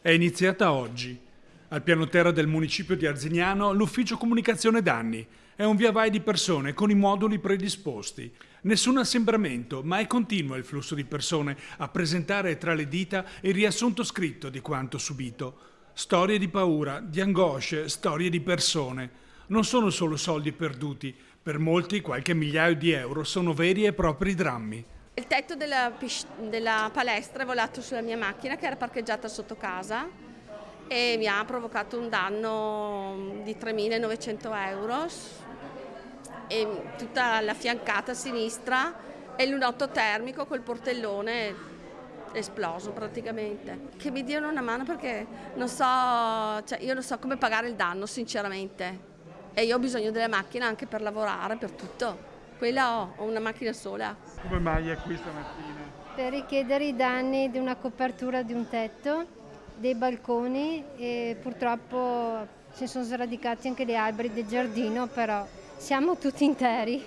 È iniziata oggi. Al piano terra del municipio di Arzignano l'ufficio comunicazione danni. È un via vai di persone con i moduli predisposti. Nessun assembramento, ma è continuo il flusso di persone a presentare tra le dita il riassunto scritto di quanto subito. Storie di paura, di angosce, storie di persone. Non sono solo soldi perduti. Per molti qualche migliaio di euro sono veri e propri drammi. Il tetto della palestra è volato sulla mia macchina che era parcheggiata sotto casa e mi ha provocato un danno di 3.900 euro e tutta la fiancata sinistra e il lunotto termico col portellone esploso praticamente. Che mi diano una mano perché non so, io non so come pagare il danno sinceramente e io ho bisogno della macchina anche per lavorare, per tutto. Quella ho una macchina sola. Come mai è qui stamattina? Per richiedere i danni di una copertura di un tetto, dei balconi e purtroppo si sono sradicati anche gli alberi del giardino, però siamo tutti interi,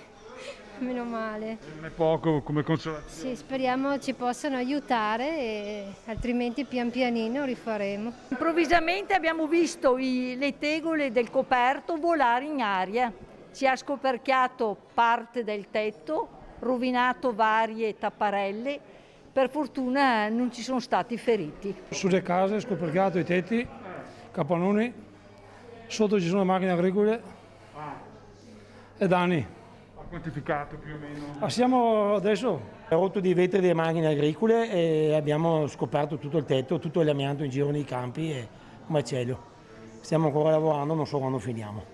meno male. Non è poco come consolazione. Sì, speriamo ci possano aiutare e altrimenti pian pianino rifaremo. Improvvisamente abbiamo visto le tegole del coperto volare in aria. Si è scoperchiato parte del tetto, rovinato varie tapparelle. Per fortuna non ci sono stati feriti. Sulle case, scoperchiato i tetti, capannoni, sotto ci sono macchine agricole e danni. Ha quantificato più o meno? Siamo adesso rotto di vetri delle macchine agricole e abbiamo scoperto tutto il tetto, tutto l'amianto in giro nei campi e un macello. Stiamo ancora lavorando, non so quando finiamo.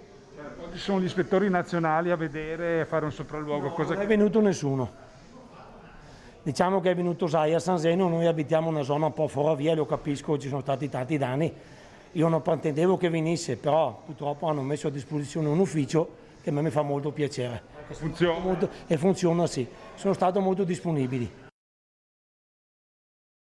Oggi sono gli ispettori nazionali a vedere e a fare un sopralluogo. Non è venuto nessuno. Diciamo che è venuto Sai a San Zeno, noi abitiamo una zona un po' fuori via, lo capisco, ci sono stati tanti danni. Io non pretendevo che venisse, però purtroppo hanno messo a disposizione un ufficio che a me mi fa molto piacere. Funziona? E funziona sì, sono stati molto disponibili.